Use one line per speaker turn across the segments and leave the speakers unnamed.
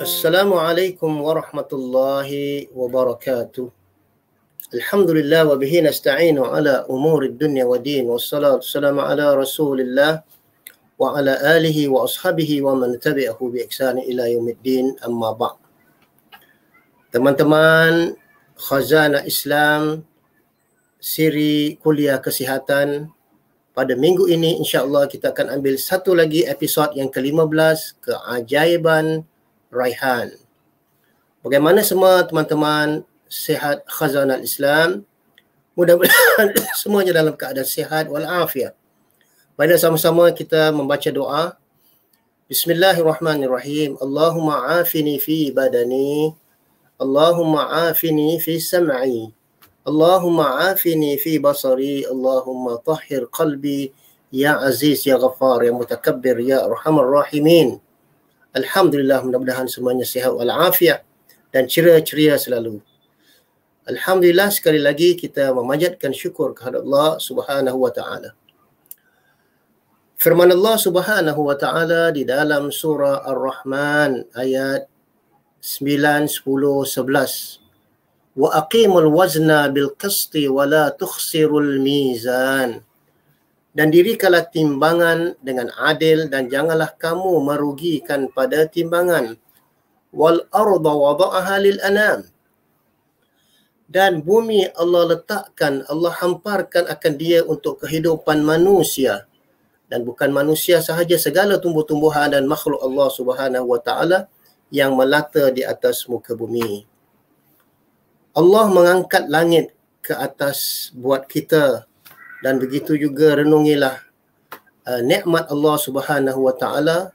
Assalamualaikum warahmatullahi wabarakatuh. Alhamdulillah wa bihi nasta'inu ala umuri dunya wa din. Wassalatu wassalamu ala rasulillah wa ala alihi wa ashabihi wa man tabi'ahu bi ihsani ila yaumiddin, amma ba'd. Teman-teman Khazanah Islam siri kuliah kesihatan, pada minggu ini insya-Allah kita akan ambil satu lagi episod yang ke-15, keajaiban Raihan. Bagaimana semua teman-teman sihat Khazanah Islam? Mudah-mudahan semuanya dalam keadaan sihat walafiat. Mari sama-sama kita membaca doa. Bismillahirrahmanirrahim. Allahumma afini fi badani, Allahumma afini fi sam'i, Allahumma afini fi basari, Allahumma tahhir qalbi, ya aziz, ya ghaffar, ya mutakabbir, ya arhamar rahimin. Alhamdulillah, mudah-mudahan semuanya sihat walafiat dan ceria-ceria selalu. Alhamdulillah, sekali lagi kita memanjatkan syukur kepada Allah Subhanahu wa taala. Firman Allah Subhanahu wa taala di dalam surah Ar-Rahman ayat 9, 10, 11. Wa aqimul wazna bil qisti wa la tukhsirul mizan. Dan dirikanlah timbangan dengan adil dan janganlah kamu merugikan pada timbangan. Wal arda wada'aha lil anam. Dan bumi Allah letakkan, Allah hamparkan akan dia untuk kehidupan manusia. Dan bukan manusia sahaja, segala tumbuh-tumbuhan dan makhluk Allah Subhanahu wa taala yang melata di atas muka bumi. Allah mengangkat langit ke atas buat kita. Dan begitu juga renungilah nikmat Allah Subhanahu wa taala,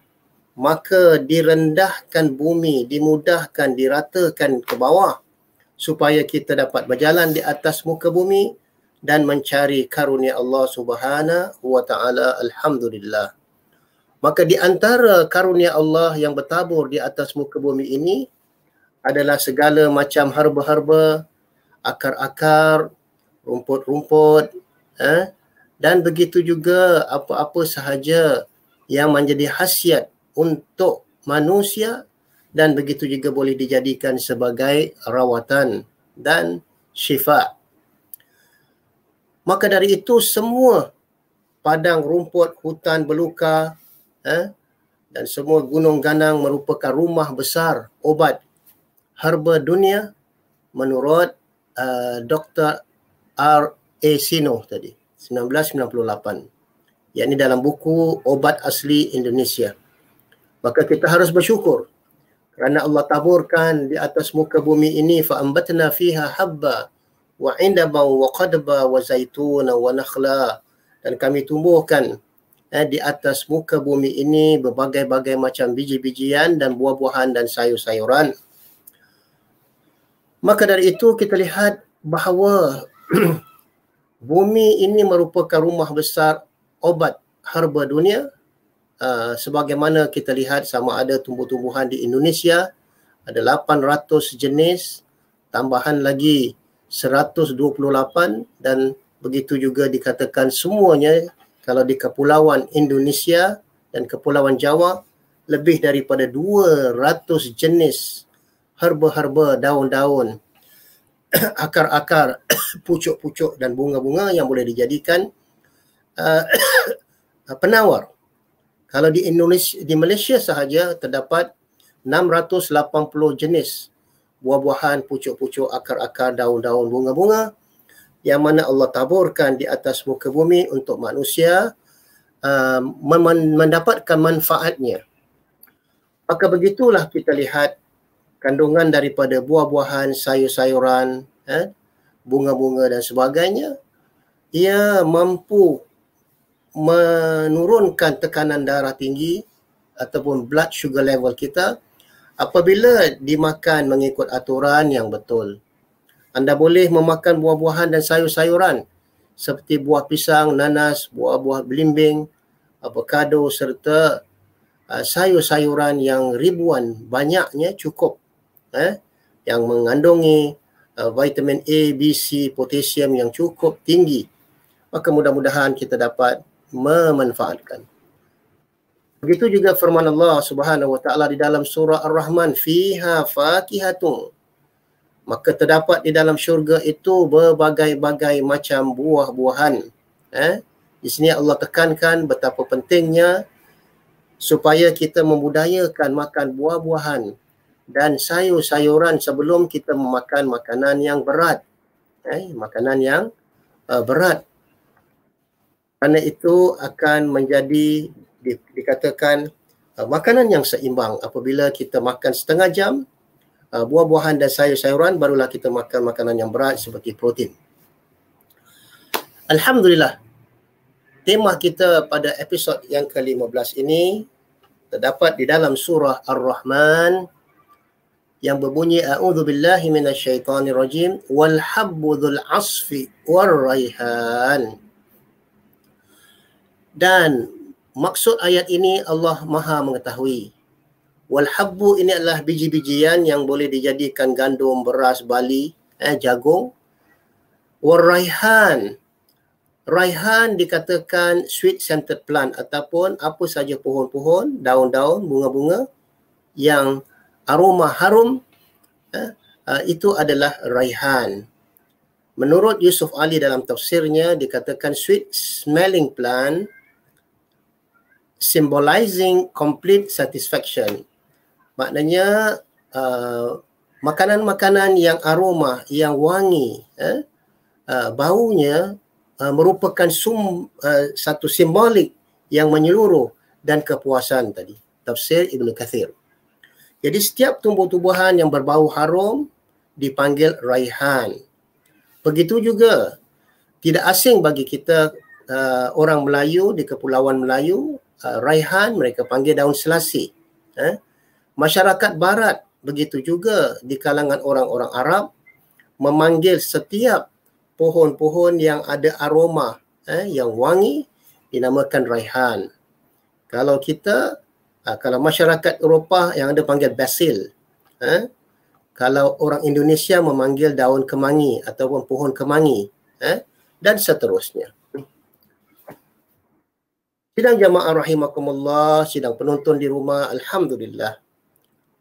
maka direndahkan bumi, dimudahkan, diratakan ke bawah supaya kita dapat berjalan di atas muka bumi dan mencari karunia Allah Subhanahu wa taala. Alhamdulillah. Maka di antara karunia Allah yang bertabur di atas muka bumi ini adalah segala macam herba-herba, akar-akar, rumput-rumput, dan begitu juga apa-apa sahaja yang menjadi khasiat untuk manusia dan begitu juga boleh dijadikan sebagai rawatan dan syifa. Maka dari itu semua padang rumput, hutan belukar, dan semua gunung ganang merupakan rumah besar obat herba dunia menurut Dr. R.A. Sino tadi, 1998, yakni dalam buku Obat Asli Indonesia. Maka kita harus bersyukur kerana Allah taburkan di atas muka bumi ini, fa'ambatna fiha habba wa indaba wa qadba wa zaituna wa nakhla, dan kami tumbuhkan di atas muka bumi ini berbagai-bagai macam biji-bijian dan buah-buahan dan sayur-sayuran. Maka dari itu kita lihat bahawa bumi ini merupakan rumah besar obat herba dunia. Sebagaimana kita lihat sama ada tumbuh-tumbuhan di Indonesia ada 800 jenis, tambahan lagi 128, dan begitu juga dikatakan semuanya kalau di Kepulauan Indonesia dan Kepulauan Jawa lebih daripada 200 jenis herba-herba, daun-daun, akar-akar, pucuk-pucuk dan bunga-bunga yang boleh dijadikan penawar. Kalau di Indonesia, di Malaysia sahaja terdapat 680 jenis buah-buahan, pucuk-pucuk, akar-akar, daun-daun, bunga-bunga yang mana Allah taburkan di atas muka bumi untuk manusia mendapatkan manfaatnya. Maka begitulah kita lihat kandungan daripada buah-buahan, sayur-sayuran, bunga-bunga dan sebagainya, ia mampu menurunkan tekanan darah tinggi ataupun blood sugar level kita apabila dimakan mengikut aturan yang betul. Anda boleh memakan buah-buahan dan sayur-sayuran seperti buah pisang, nanas, buah-buah belimbing, avocado serta sayur-sayuran yang ribuan banyaknya cukup, yang mengandungi vitamin A, B, C, potasium yang cukup tinggi. Maka mudah-mudahan kita dapat memanfaatkan. Begitu juga firman Allah Subhanahu wa taala di dalam surah Ar-Rahman, fiha fakihatun. Maka terdapat di dalam syurga itu berbagai-bagai macam buah-buahan. Di sini Allah tekankan betapa pentingnya supaya kita membudayakan makan buah-buahan dan sayur-sayuran sebelum kita memakan makanan yang berat. Makanan yang berat. Kerana itu akan menjadi dikatakan makanan yang seimbang. Apabila kita makan setengah jam buah-buahan dan sayur-sayuran, barulah kita makan makanan yang berat seperti protein. Alhamdulillah, tema kita pada episod yang ke-15 ini terdapat di dalam surah Ar-Rahman yang berbunyi a'udzubillahi minasyaitonirrajim wal habbu dzul asfi war raihan. Dan maksud ayat ini Allah Maha mengetahui. Wal habbu ini adalah biji-bijian yang boleh dijadikan gandum, beras, barley, jagung. War raihan. Raihan dikatakan sweet scented plant ataupun apa saja pohon-pohon, daun-daun, bunga-bunga yang aroma harum, itu adalah raihan. Menurut Yusuf Ali dalam tafsirnya dikatakan sweet smelling plant symbolizing complete satisfaction. Maknanya makanan-makanan yang aroma, yang wangi, baunya merupakan satu simbolik yang menyeluruh dan kepuasan tadi. Tafsir Ibn Kathir. Jadi setiap tumbuh-tumbuhan yang berbau harum dipanggil raihan. Begitu juga tidak asing bagi kita orang Melayu di Kepulauan Melayu, raihan mereka panggil daun selasih. Masyarakat barat begitu juga di kalangan orang-orang Arab memanggil setiap pohon-pohon yang ada aroma yang wangi dinamakan raihan. Kalau kita kalau masyarakat Eropah yang ada panggil basil. Kalau orang Indonesia memanggil daun kemangi ataupun pohon kemangi, dan seterusnya. Sidang jamaah rahimakumullah, sidang penonton di rumah, alhamdulillah.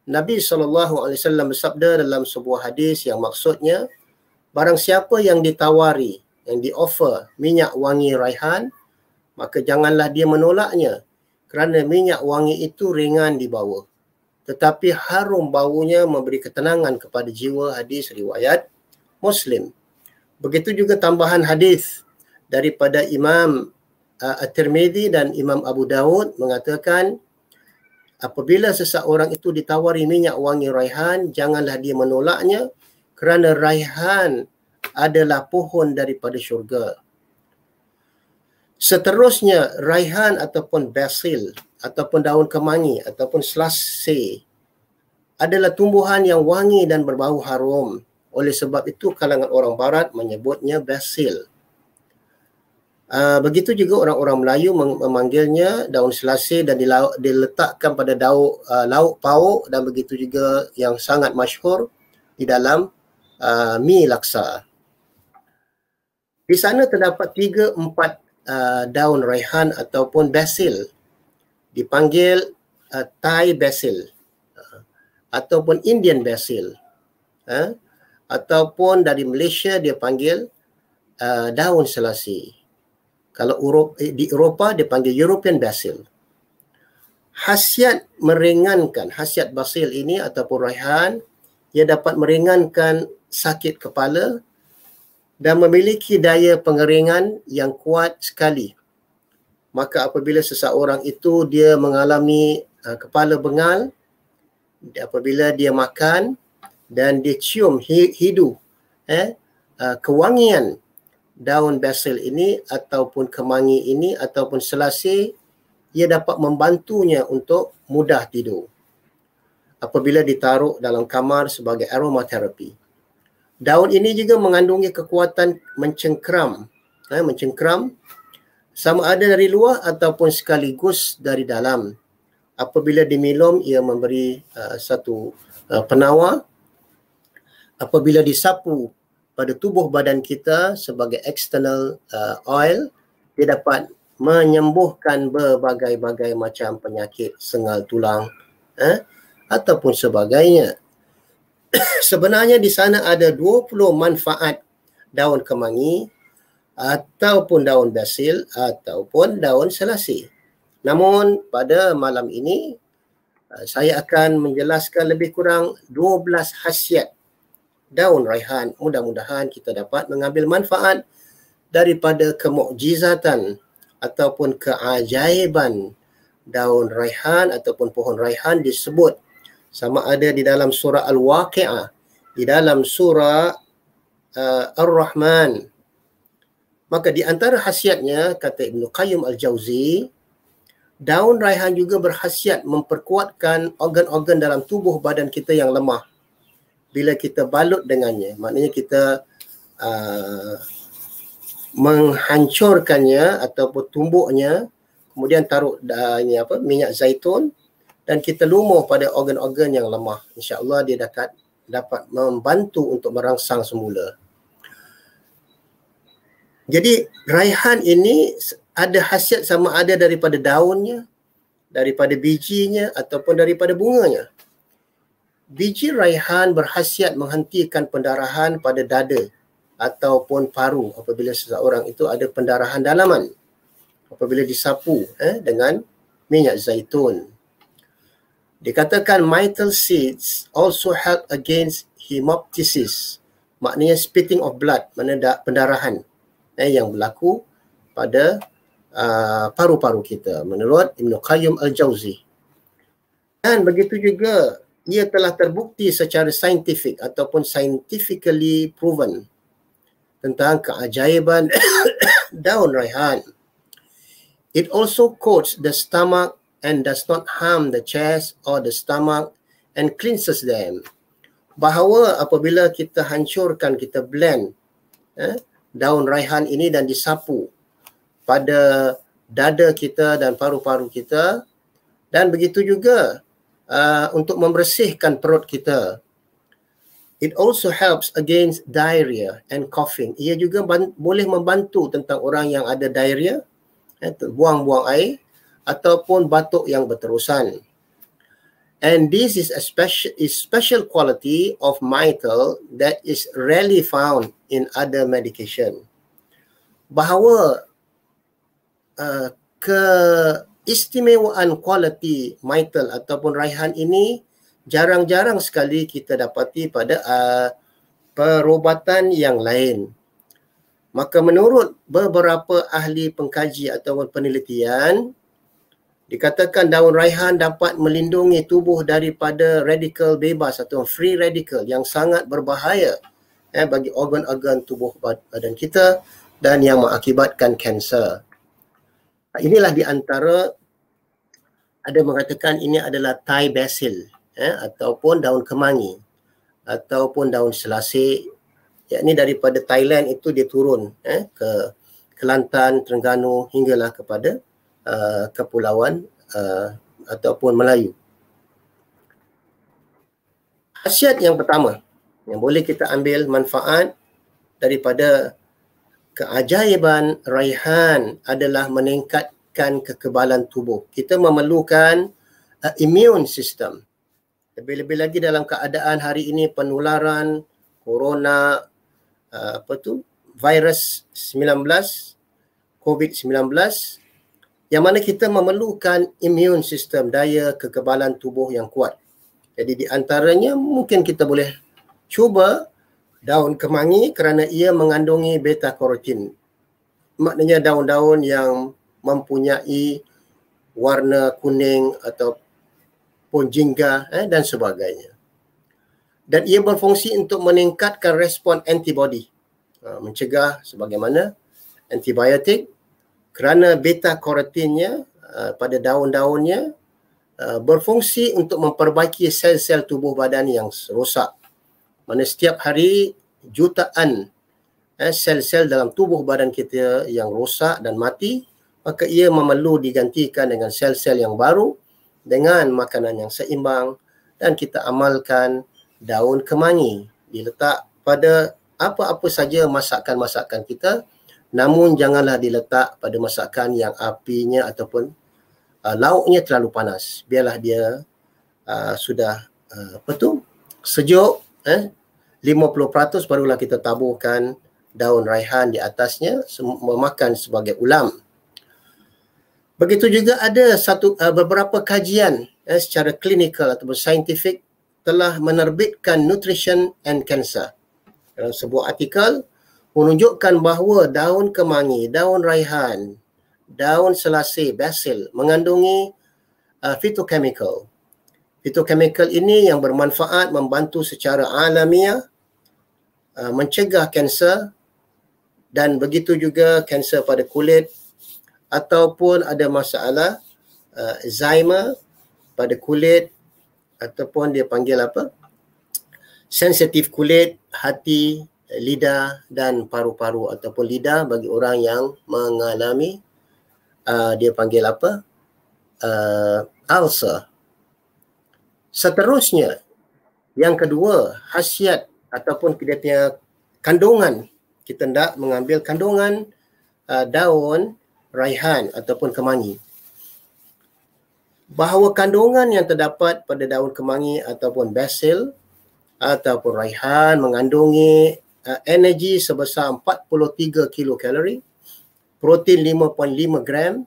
Nabi SAW bersabda dalam sebuah hadis yang maksudnya, barang siapa yang ditawari, yang di-offer minyak wangi raihan, maka janganlah dia menolaknya. Kerana minyak wangi itu ringan dibawa. Tetapi harum baunya memberi ketenangan kepada jiwa. Hadis riwayat Muslim. Begitu juga tambahan hadis daripada Imam At-Tirmidzi dan Imam Abu Daud mengatakan, apabila seseorang itu ditawari minyak wangi raihan, janganlah dia menolaknya kerana raihan adalah pohon daripada syurga. Seterusnya, raihan ataupun basil ataupun daun kemangi ataupun selasih adalah tumbuhan yang wangi dan berbau harum. Oleh sebab itu kalangan orang barat menyebutnya basil. Begitu juga orang-orang Melayu memanggilnya daun selasih dan diletakkan pada lauk pauk, dan begitu juga yang sangat masyhur di dalam mi laksa. Di sana terdapat 3-4 daun raihan ataupun basil. Dipanggil Thai basil ataupun Indian basil. Ataupun dari Malaysia dia panggil daun selasih. Kalau di Eropah dia panggil European basil. Khasiat meringankan, khasiat basil ini ataupun raihan, ia dapat meringankan sakit kepala dan memiliki daya pengeringan yang kuat sekali. Maka apabila seseorang itu dia mengalami kepala bengal, apabila dia makan dan dia cium hidu kewangian daun basil ini ataupun kemangi ini ataupun selasih, ia dapat membantunya untuk mudah tidur apabila ditaruh dalam kamar sebagai aromaterapi. Daun ini juga mengandungi kekuatan mencengkram, sama ada dari luar ataupun sekaligus dari dalam. Apabila diminum, ia memberi satu penawar. Apabila disapu pada tubuh badan kita sebagai external oil, dia dapat menyembuhkan berbagai-bagai macam penyakit sengal tulang ataupun sebagainya. Sebenarnya di sana ada 20 manfaat daun kemangi ataupun daun basil ataupun daun selasih. Namun pada malam ini saya akan menjelaskan lebih kurang 12 khasiat daun raihan. Mudah-mudahan kita dapat mengambil manfaat daripada kemukjizatan ataupun keajaiban daun raihan ataupun pohon raihan disebut sama ada di dalam surah Al-Waqi'ah, di dalam surah Ar-Rahman. Maka di antara khasiatnya, kata Ibn Qayyim Al-Jauzi, daun raihan juga berkhasiat memperkuatkan organ-organ dalam tubuh badan kita yang lemah. Bila kita balut dengannya, maknanya kita menghancurkannya ataupun tumbuknya, kemudian taruh minyak zaitun dan kita lumuh pada organ-organ yang lemah. InsyaAllah dia dapat membantu untuk merangsang semula. Jadi raihan ini ada khasiat sama ada daripada daunnya, daripada bijinya ataupun daripada bunganya. Biji raihan berkhasiat menghentikan pendarahan pada dada ataupun paru apabila seseorang itu ada pendarahan dalaman apabila disapu dengan minyak zaitun. Dikatakan myrtle seeds also help against hemoptysis, maknanya spitting of blood, maknanya pendarahan yang berlaku pada paru-paru kita menurut Ibn Qayyim Al-Jauzi. Dan begitu juga ia telah terbukti secara saintifik ataupun scientifically proven tentang keajaiban daun raihan. It also coats the stomach and does not harm the chest or the stomach and cleanses them. Bahawa apabila kita hancurkan, kita blend daun raihan ini dan disapu pada dada kita dan paru-paru kita, dan begitu juga untuk membersihkan perut kita. It also helps against diarrhea and coughing. Ia juga boleh membantu tentang orang yang ada diarrhea, buang-buang air ataupun batuk yang berterusan. And this is a special quality of myrtle that is rarely found in other medication. Bahawa keistimewaan kualiti myrtle ataupun raihan ini jarang-jarang sekali kita dapati pada perubatan yang lain. Maka menurut beberapa ahli pengkaji ataupun penelitian, dikatakan daun raihan dapat melindungi tubuh daripada radikal bebas atau free radical yang sangat berbahaya bagi organ-organ tubuh badan kita dan yang mengakibatkan kanser. Inilah di antara, ada mengatakan ini adalah Thai basil ataupun daun kemangi ataupun daun selasih, yakni daripada Thailand itu dia turun ke Kelantan, Terengganu hinggalah kepada kepulauan ataupun Melayu. Khasiat yang pertama yang boleh kita ambil manfaat daripada keajaiban raihan adalah meningkatkan kekebalan tubuh. Kita memerlukan immune system. Lebih-lebih lagi dalam keadaan hari ini penularan corona, virus 19, COVID-19, yang mana kita memerlukan immune system, daya kekebalan tubuh yang kuat. Jadi di antaranya mungkin kita boleh cuba daun kemangi kerana ia mengandungi beta-karotin. Maknanya daun-daun yang mempunyai warna kuning ataupun jingga dan sebagainya. Dan ia berfungsi untuk meningkatkan respon antibody, mencegah sebagaimana antibiotik, kerana beta-karotinnya pada daun-daunnya berfungsi untuk memperbaiki sel-sel tubuh badan yang rosak. Mana setiap hari jutaan sel-sel dalam tubuh badan kita yang rosak dan mati, maka ia memerlu digantikan dengan sel-sel yang baru dengan makanan yang seimbang, dan kita amalkan daun kemangi diletak pada apa-apa saja masakan-masakan kita Namun janganlah diletak pada masakan yang apinya ataupun lauknya terlalu panas. Biarlah dia sudah sejuk, 50% barulah kita taburkan daun raihan di atasnya, memakan sebagai ulam. Begitu juga ada beberapa kajian secara klinikal ataupun saintifik telah menerbitkan Nutrition and Cancer. Dalam sebuah artikel menunjukkan bahawa daun kemangi, daun raihan, daun selasih, basil mengandungi phytochemical. Phytochemical ini yang bermanfaat membantu secara alamiah mencegah kanser, dan begitu juga kanser pada kulit ataupun ada masalah eczema pada kulit ataupun dia panggil sensitif kulit, hati, lidah dan paru-paru ataupun lidah bagi orang yang mengalami dia panggil ulcer. Seterusnya, yang kedua, khasiat ataupun dia punya kandungan. Kita hendak mengambil kandungan daun raihan ataupun kemangi. Bahawa kandungan yang terdapat pada daun kemangi ataupun basil ataupun raihan mengandungi energi sebesar 43 kilokalori, protein 5.5 gram,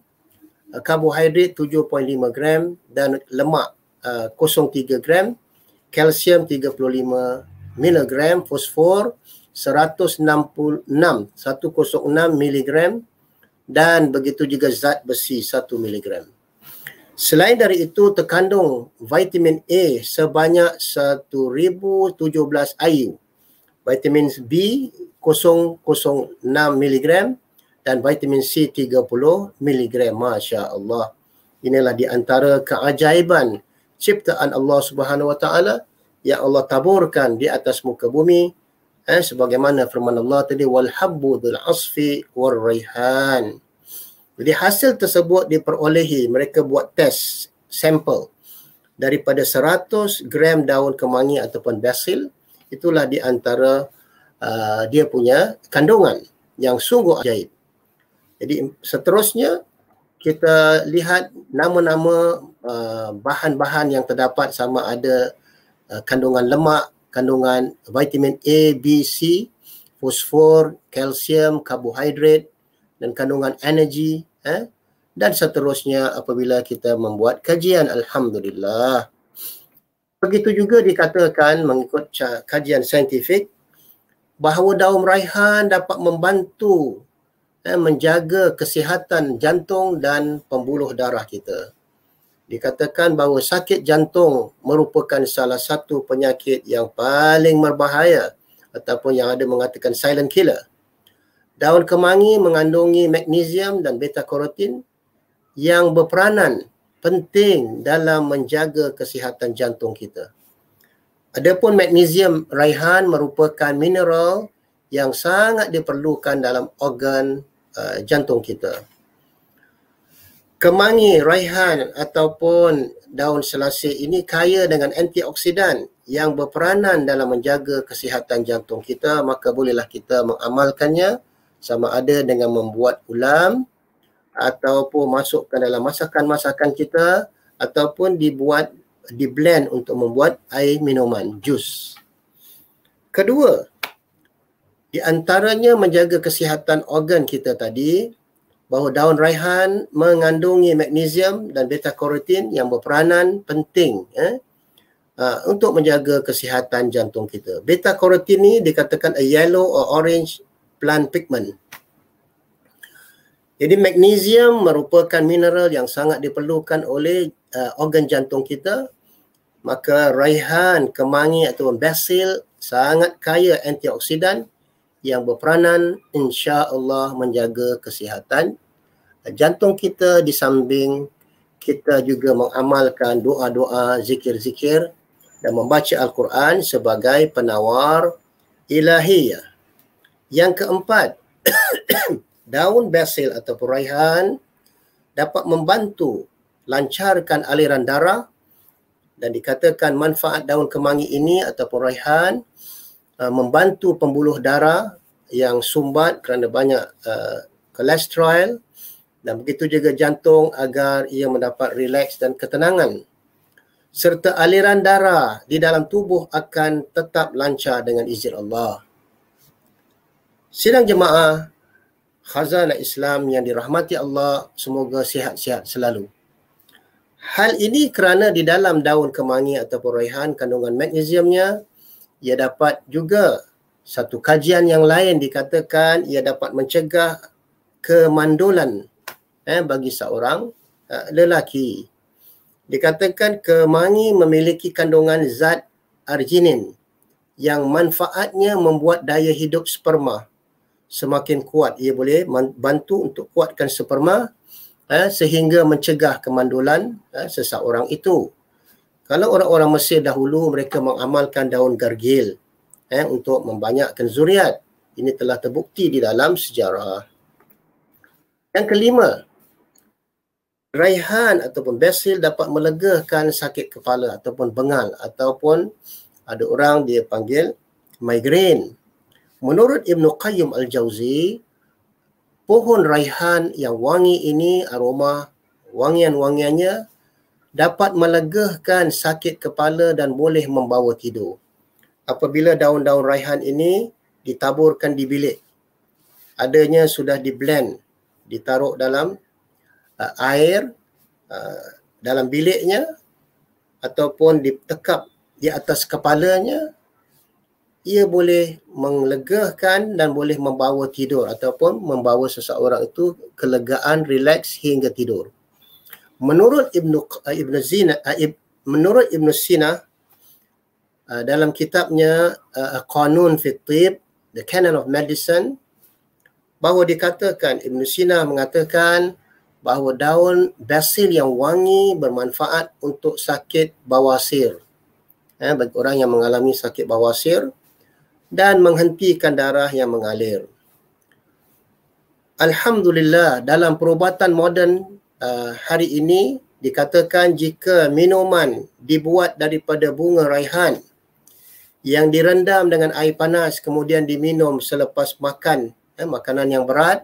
karbohidrat 7.5 gram dan lemak 0.3 gram, kalsium 35 miligram, fosfor 106 miligram dan begitu juga zat besi 1 miligram. Selain dari itu, terkandung vitamin A sebanyak 1017 IU, vitamin B 006 miligram dan vitamin C 30 miligram. Masya Allah. Inilah di antara keajaiban ciptaan Allah Subhanahu Wa Taala yang Allah taburkan di atas muka bumi. Sebagaimana firman Allah tadi, wal habbu dzul asfi war raihan. Jadi hasil tersebut diperolehi, mereka buat test sampel daripada 100 gram daun kemangi ataupun basil. Itulah di antara dia punya kandungan yang sungguh ajaib. Jadi seterusnya kita lihat nama-nama bahan-bahan yang terdapat, sama ada kandungan lemak, kandungan vitamin A, B, C, fosfor, kalsium, karbohidrat dan kandungan energi, dan seterusnya apabila kita membuat kajian. Alhamdulillah. Begitu juga dikatakan mengikut kajian saintifik bahawa daun raihan dapat membantu menjaga kesihatan jantung dan pembuluh darah kita. Dikatakan bahawa sakit jantung merupakan salah satu penyakit yang paling berbahaya ataupun yang ada mengatakan silent killer. Daun kemangi mengandungi magnesium dan beta-karotin yang berperanan penting dalam menjaga kesihatan jantung kita. Adapun magnesium raihan merupakan mineral yang sangat diperlukan dalam organ jantung kita. Kemangi, raihan ataupun daun selasih ini kaya dengan antioksidan yang berperanan dalam menjaga kesihatan jantung kita, maka bolehlah kita mengamalkannya sama ada dengan membuat ulam ataupun masukkan dalam masakan-masakan kita ataupun di blend untuk membuat air minuman, jus. Kedua, di antaranya menjaga kesihatan organ kita tadi, bahawa daun raihan mengandungi magnesium dan beta-karotin yang berperanan penting untuk menjaga kesihatan jantung kita. Beta-karotin ni dikatakan a yellow or orange plant pigment. Jadi magnesium merupakan mineral yang sangat diperlukan oleh organ jantung kita. Maka raihan, kemangi atau basil sangat kaya antioksidan yang berperanan insya-Allah menjaga kesihatan jantung kita, di samping kita juga mengamalkan doa-doa, zikir-zikir dan membaca Al-Quran sebagai penawar ilahiyah. Yang keempat, daun basil ataupun raihan dapat membantu lancarkan aliran darah, dan dikatakan manfaat daun kemangi ini ataupun raihan membantu pembuluh darah yang sumbat kerana banyak kolesterol, dan begitu juga jantung agar ia mendapat rileks dan ketenangan. Serta aliran darah di dalam tubuh akan tetap lancar dengan izin Allah. Sidang jemaah khazanah Islam yang dirahmati Allah, semoga sihat-sihat selalu. Hal ini kerana di dalam daun kemangi ataupun raihan kandungan magnesiumnya, ia dapat juga, satu kajian yang lain dikatakan ia dapat mencegah kemandulan bagi seorang lelaki. Dikatakan kemangi memiliki kandungan zat arginin yang manfaatnya membuat daya hidup sperma semakin kuat. Ia boleh bantu untuk kuatkan sperma sehingga mencegah kemandulan seseorang itu. Kalau orang-orang Mesir dahulu, mereka mengamalkan daun gargil untuk membanyakkan zuriat. Ini telah terbukti di dalam sejarah. Yang kelima, raihan ataupun basil dapat melegakan sakit kepala ataupun bengal, ataupun ada orang dia panggil migraine. Menurut Ibn Qayyim Al-Jauzi, pohon raihan yang wangi ini, aroma wangian-wangiannya dapat melegakan sakit kepala dan boleh membawa tidur. Apabila daun-daun raihan ini ditaburkan di bilik, adanya sudah di blend, ditaruh dalam air dalam biliknya ataupun ditekap di atas kepalanya, ia boleh melegakan dan boleh membawa tidur ataupun membawa seseorang itu kelegaan, rileks hingga tidur. Menurut Ibn Sina dalam kitabnya Qanun fi Tib, The Canon of Medicine, bahawa dikatakan, Ibn Sina mengatakan bahawa daun basil yang wangi bermanfaat untuk sakit bawasir, bagi orang yang mengalami sakit bawasir, dan menghentikan darah yang mengalir. Alhamdulillah, dalam perubatan moden hari ini dikatakan jika minuman dibuat daripada bunga raihan yang direndam dengan air panas kemudian diminum selepas makan makanan yang berat,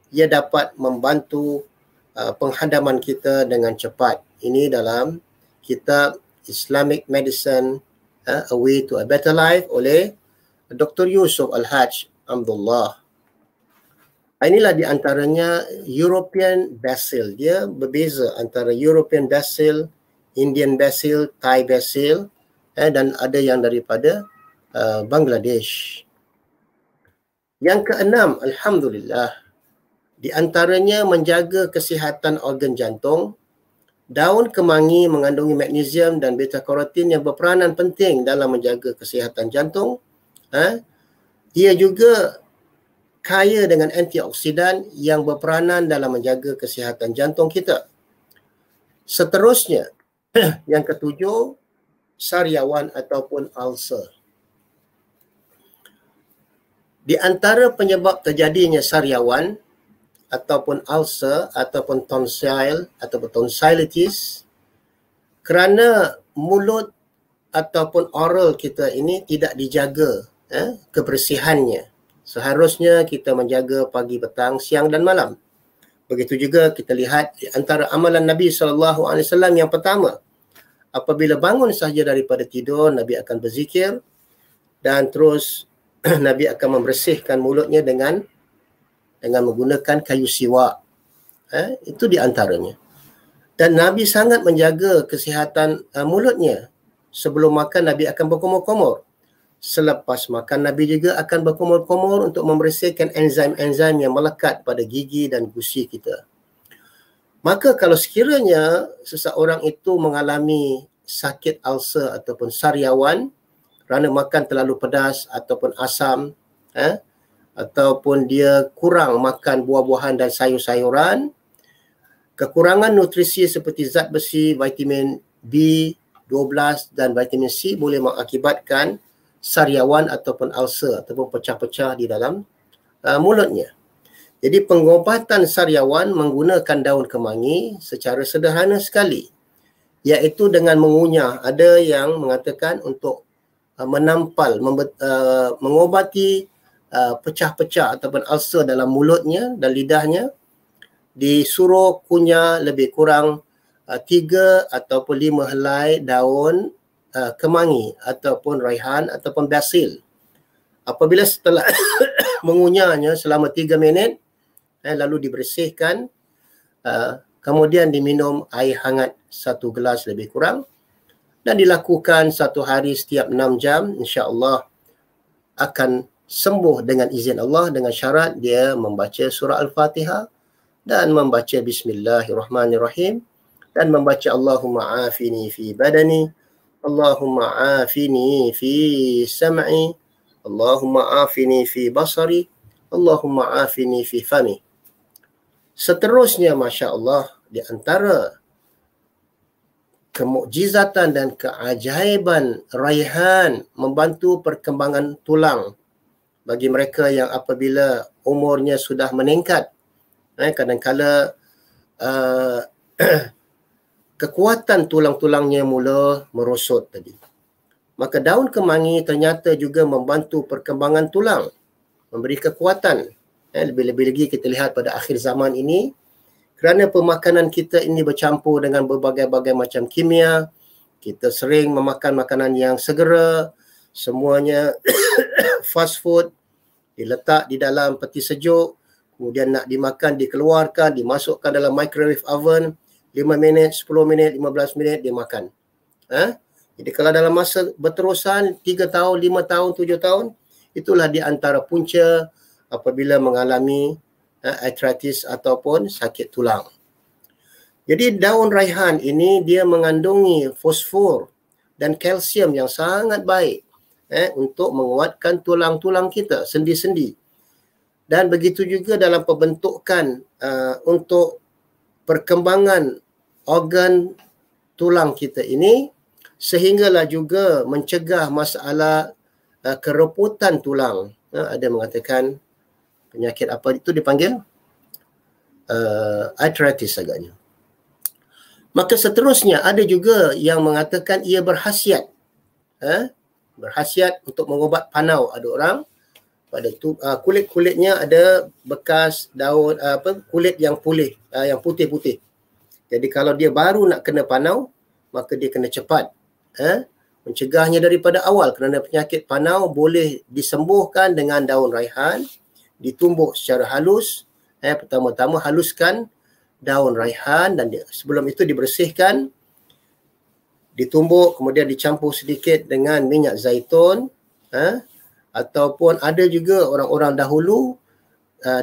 ia dapat membantu penghadaman kita dengan cepat. Ini dalam kitab Islamic Medicine, A Way to a Better Life oleh Dr. Yusuf Al-Hajj Abdullah. Inilah di antaranya European basil. Dia berbeza antara European basil, Indian basil, Thai basil, dan ada yang daripada Bangladesh. Yang keenam, alhamdulillah, di antaranya menjaga kesihatan organ jantung. Daun kemangi mengandungi magnesium dan beta-karotin yang berperanan penting dalam menjaga kesihatan jantung. Ia juga kaya dengan antioksidan yang berperanan dalam menjaga kesihatan jantung kita. Seterusnya, yang ketujuh, sariawan ataupun ulcer. Di antara penyebab terjadinya sariawan ataupun ulcer ataupun tonsil ataupun tonsillitis, kerana mulut ataupun oral kita ini tidak dijaga kebersihannya. Seharusnya kita menjaga pagi, petang, siang dan malam. Begitu juga kita lihat di antara amalan Nabi SAW yang pertama, apabila bangun sahaja daripada tidur, Nabi akan berzikir dan terus Nabi akan membersihkan mulutnya dengan menggunakan kayu siwak. Itu di antaranya. Dan Nabi sangat menjaga kesihatan mulutnya. Sebelum makan Nabi akan berkumur-kumur. Selepas makan Nabi juga akan berkumur-kumur untuk membersihkan enzim-enzim yang melekat pada gigi dan gusi kita. Maka kalau sekiranya seseorang itu mengalami sakit ulcer ataupun sariawan kerana makan terlalu pedas ataupun asam, ataupun dia kurang makan buah-buahan dan sayur-sayuran, kekurangan nutrisi seperti zat besi, vitamin B12 dan vitamin C boleh mengakibatkan sariawan ataupun ulcer ataupun pecah-pecah di dalam mulutnya. Jadi pengobatan sariawan menggunakan daun kemangi secara sederhana sekali, iaitu dengan mengunyah. Ada yang mengatakan untuk menampal, mengobati pecah-pecah ataupun ulcer dalam mulutnya dan lidahnya, disuruh kunyah lebih kurang 3 ataupun 5 helai daun kemangi ataupun raihan ataupun basil. Apabila setelah mengunyahnya selama 3 minit, lalu dibersihkan, kemudian diminum air hangat 1 gelas lebih kurang, dan dilakukan 1 hari setiap 6 jam, insya-Allah akan sembuh dengan izin Allah, dengan syarat dia membaca surah Al-Fatihah dan membaca Bismillahirrahmanirrahim dan membaca Allahumma afini fi badani, Allahumma afini fi sam'i, Allahumma afini fi basari, Allahumma afini fi fami. Seterusnya, Masya Allah, di antara kemukjizatan dan keajaiban raihan membantu perkembangan tulang bagi mereka yang apabila umurnya sudah meningkat, kadang-kala kekuatan tulang-tulangnya mula merosot tadi. Maka daun kemangi ternyata juga membantu perkembangan tulang, memberi kekuatan. Lebih-lebih lagi kita lihat pada akhir zaman ini, kerana pemakanan kita ini bercampur dengan berbagai-bagai macam kimia, kita sering memakan makanan yang segera, semuanya fast food, diletak di dalam peti sejuk, kemudian nak dimakan, dikeluarkan, dimasukkan dalam microwave oven, 5 minit, 10 minit, 15 minit dia makan. Jadi kalau dalam masa berterusan 3 tahun, 5 tahun, 7 tahun, itulah di antara punca apabila mengalami arthritis ataupun sakit tulang. Jadi daun raihan ini dia mengandungi fosfor dan kalsium yang sangat baik untuk menguatkan tulang-tulang kita, sendi-sendi. Dan begitu juga dalam pembentukan untuk perkembangan organ tulang kita ini, sehinggalah juga mencegah masalah kereputan tulang. Ada mengatakan penyakit apa itu dipanggil? Arthritis agaknya. Maka seterusnya ada juga yang mengatakan ia berkhasiat. Berkhasiat untuk mengubat panau. Ada orang pada kulit-kulitnya ada bekas daun kulit yang pulih, yang putih-putih. Jadi kalau dia baru nak kena panau, maka dia kena cepat mencegahnya daripada awal, kerana penyakit panau boleh disembuhkan dengan daun raihan, ditumbuk secara halus. Pertama-tama haluskan daun raihan dan sebelum itu dibersihkan, ditumbuk, kemudian dicampur sedikit dengan minyak zaitun, ataupun ada juga orang-orang dahulu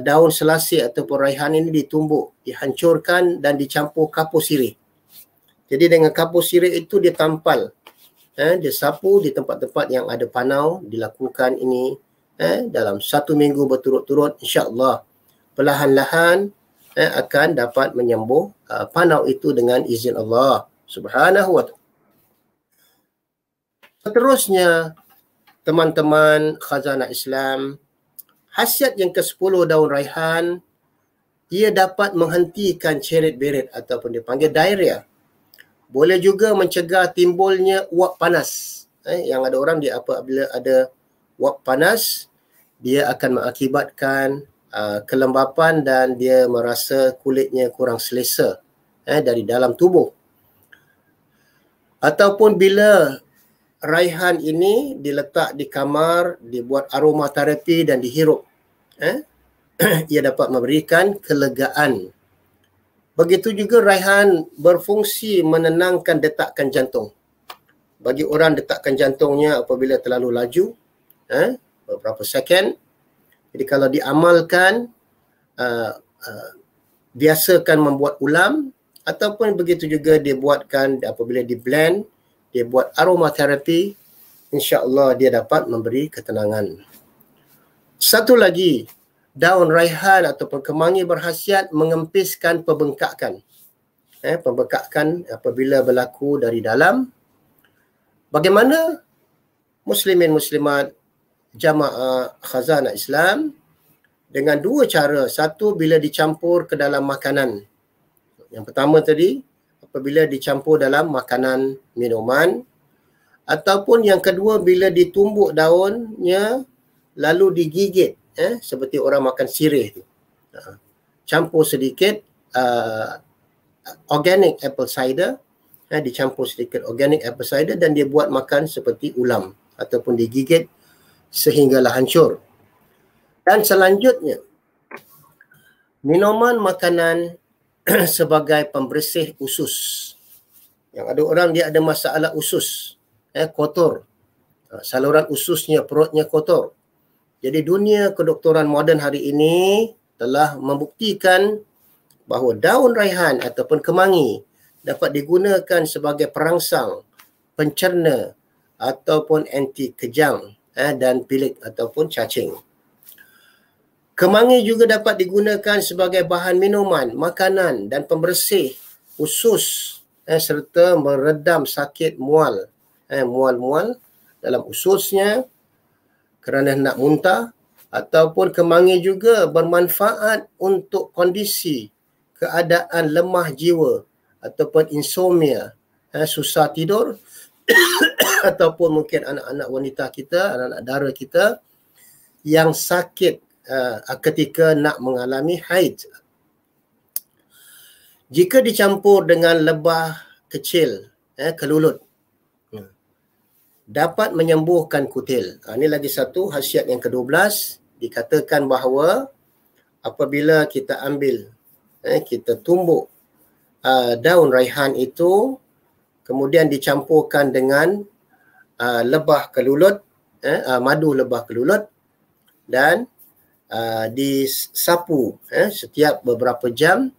daun selasih ataupun raihan ini ditumbuk, dihancurkan dan dicampur kapur sirih. Jadi dengan kapur sirih itu dia tampal, dia sapu di tempat-tempat yang ada panau. Dilakukan ini dalam 1 minggu berturut-turut, insya-Allah perlahan-lahan akan dapat menyembuh panau itu dengan izin Allah Subhanahu wa ta'ala. Seterusnya, teman-teman khazanah Islam, khasiat yang ke-10 daun raihan, ia dapat menghentikan ceret-beret ataupun dipanggil diarrhea. Boleh juga mencegah timbulnya uap panas. Yang ada orang dia apabila ada uap panas, dia akan mengakibatkan kelembapan dan dia merasa kulitnya kurang selesa dari dalam tubuh. Ataupun bila raihan ini diletak di kamar, dibuat aromaterapi dan dihirup, ia dapat memberikan kelegaan. Begitu juga raihan berfungsi menenangkan detakan jantung. Bagi orang detakan jantungnya apabila terlalu laju, beberapa second, jadi kalau diamalkan, biasakan membuat ulam, ataupun begitu juga dibuatkan apabila di blend, dia buat aromaterapi, insya-Allah dia dapat memberi ketenangan. Satu lagi, daun raihan ataupun kemangi berkhasiat mengempiskan pembengkakan. Pembengkakan apabila berlaku dari dalam. Bagaimana muslimin muslimat jamaah khazanah Islam? Dengan 2 cara. Satu, bila dicampur ke dalam makanan. Yang pertama tadi, apabila dicampur dalam makanan, minuman. Ataupun yang kedua, bila ditumbuk daunnya lalu digigit seperti orang makan sirih tu. Campur sedikit organic apple cider, dicampur sedikit organic apple cider dan dia buat makan seperti ulam ataupun digigit sehinggalah hancur. Dan selanjutnya, minuman makanan sebagai pembersih usus. Yang ada orang dia ada masalah usus, kotor. Saluran ususnya, perutnya kotor. Jadi dunia kedoktoran moden hari ini telah membuktikan bahawa daun raihan ataupun kemangi dapat digunakan sebagai perangsang, pencerna ataupun anti kejang dan pilik ataupun cacing. Kemangi juga dapat digunakan sebagai bahan minuman, makanan dan pembersih usus serta meredam sakit mual. Mual-mual dalam ususnya kerana nak muntah, ataupun kemangi juga bermanfaat untuk kondisi keadaan lemah jiwa ataupun insomnia, susah tidur ataupun mungkin anak-anak wanita kita, anak-anak dara kita yang sakit ketika nak mengalami haid. Jika dicampur dengan lebah kecil, kelulut, dapat menyembuhkan kutil. Ini lagi satu khasiat yang ke-12. Dikatakan bahawa apabila kita ambil, kita tumbuk daun raihan itu, kemudian dicampurkan dengan lebah kelulut, madu lebah kelulut dan disapu setiap beberapa jam,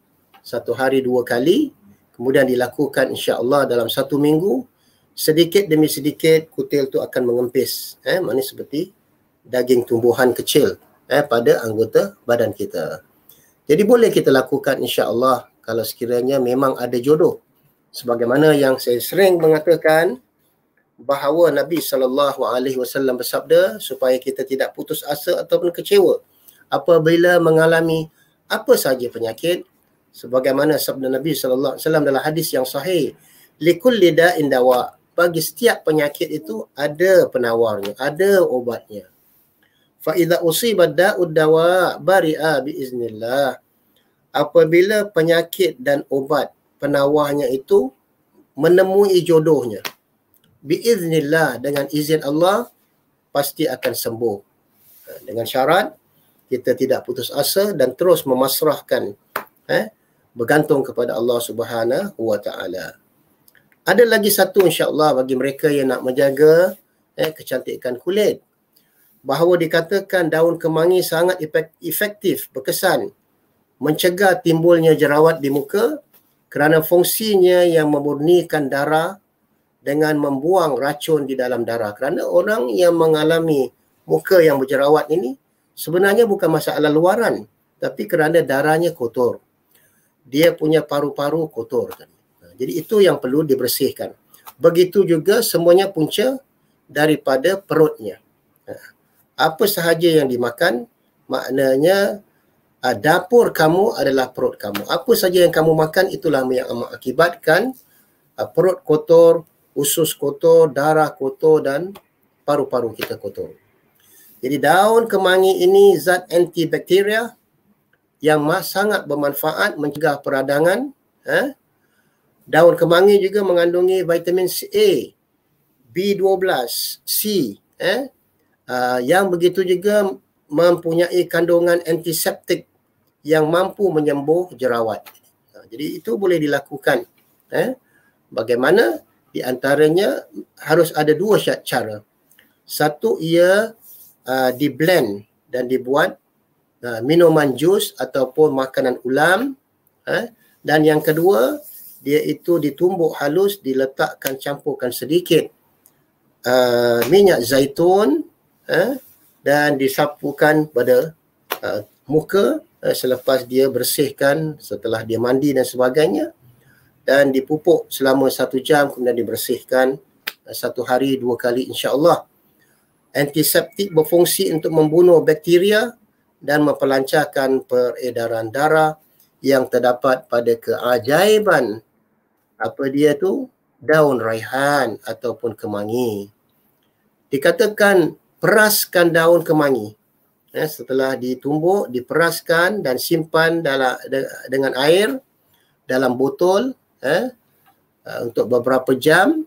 1 hari 2 kali, kemudian dilakukan insya-Allah dalam 1 minggu. Sedikit demi sedikit kutil tu akan mengempis, maknanya seperti daging tumbuhan kecil pada anggota badan kita. Jadi boleh kita lakukan insya-Allah kalau sekiranya memang ada jodoh. Sebagaimana yang saya sering mengatakan bahawa Nabi SAW bersabda supaya kita tidak putus asa ataupun kecewa apabila mengalami apa sahaja penyakit, sebagaimana sabda Nabi SAW dalam hadis yang sahih, likulli da'in dawa, bagi setiap penyakit itu ada penawarnya, ada obatnya. Fa idza usiba da'ud dawa bari'a biiznillah. Apabila penyakit dan obat penawarnya itu menemui jodohnya, biiznillah, dengan izin Allah, pasti akan sembuh. Dengan syarat kita tidak putus asa dan terus memasrahkan, bergantung kepada Allah Subhanahu wa taala. Ada lagi satu insya-Allah bagi mereka yang nak menjaga kecantikan kulit, bahawa dikatakan daun kemangi sangat efektif, berkesan mencegah timbulnya jerawat di muka kerana fungsinya yang memurnikan darah dengan membuang racun di dalam darah. Kerana orang yang mengalami muka yang berjerawat ini sebenarnya bukan masalah luaran, tapi kerana darahnya kotor. Dia punya paru-paru kotor. Jadi itu yang perlu dibersihkan. Begitu juga semuanya punca daripada perutnya. Apa sahaja yang dimakan, maknanya dapur kamu adalah perut kamu. Apa sahaja yang kamu makan, itulah yang mengakibatkan perut kotor, usus kotor, darah kotor dan paru-paru kita kotor. Jadi daun kemangi ini zat antibakteria yang sangat bermanfaat mencegah peradangan. Daun kemangi juga mengandungi vitamin A, B12, C, yang begitu juga mempunyai kandungan antiseptik yang mampu menyembuh jerawat. Jadi itu boleh dilakukan. Bagaimana? Di antaranya harus ada 2 cara. Satu, ia di-blend dan dibuat minuman jus ataupun makanan ulam. Dan yang kedua, dia itu ditumbuk halus, diletakkan, campurkan sedikit minyak zaitun dan disapukan pada muka selepas dia bersihkan, setelah dia mandi dan sebagainya, dan dipupuk selama 1 jam, kemudian dibersihkan 1 hari 2 kali insya-Allah. Antiseptik berfungsi untuk membunuh bakteria dan memperlancarkan peredaran darah yang terdapat pada keajaiban apa dia tu? Daun raihan ataupun kemangi. Dikatakan peraskan daun kemangi setelah ditumbuk, diperaskan dan simpan dengan air dalam botol untuk beberapa jam,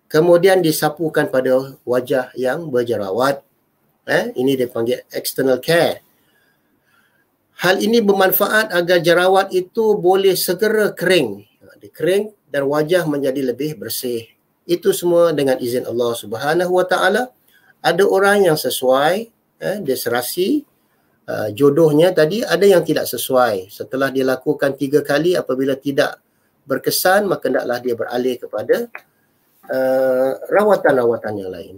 kemudian disapukan pada wajah yang berjerawat. Ini dipanggil external care. Hal ini bermanfaat agar jerawat itu boleh segera kering. Kering dan wajah menjadi lebih bersih. Itu semua dengan izin Allah Subhanahu Wa Taala. Ada orang yang sesuai, dia serasi jodohnya tadi, ada yang tidak sesuai. Setelah dia lakukan 3 kali, apabila tidak berkesan, maka hendaklah dia beralih kepada rawatan-rawatan yang lain.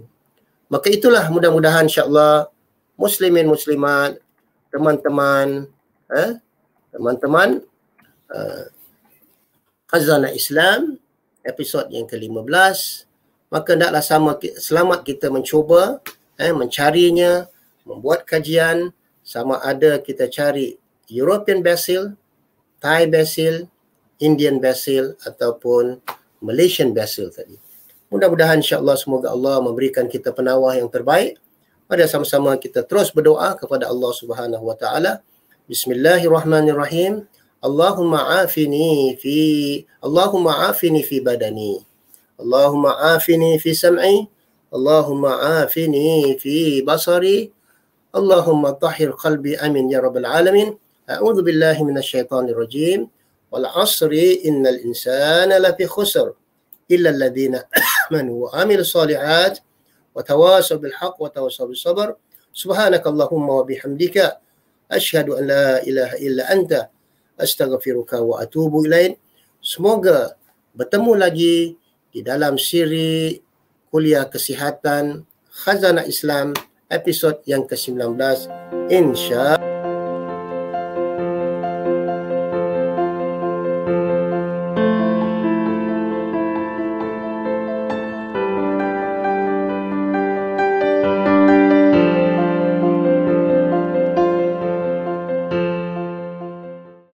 Maka itulah, mudah-mudahan insya-Allah muslimin muslimat, teman-teman Khazanah Islam episod yang ke-15, maka hendaklah selamat kita mencuba mencarinya, membuat kajian, sama ada kita cari European basil, Thai basil, Indian basil ataupun Malaysian basil tadi. Mudah-mudahan insya-Allah semoga Allah memberikan kita penawar yang terbaik. Mari sama-sama kita terus berdoa kepada Allah Subhanahu Wa Taala. Bismillahirrahmanirrahim. Allahumma afini fi badani. Allahumma afini fi sam'i. Allahumma afini fi basari. Allahumma tahhir qalbi, amin ya rabbal alamin. A'udzu billahi minasyaitonir rajim. Wal 'asri innal insana lafi khusr illa alladhina amanu wa 'amilus shalihat wa tawasaw bil haqq wa tawasaw bis sabr. Subhanakallahumma wa bihamdika asyhadu an la ilaha illa anta astaghfiruka wa atubu ilaik. Semoga bertemu lagi di dalam siri kuliah kesihatan Khazanah Islam episod yang ke-19 insya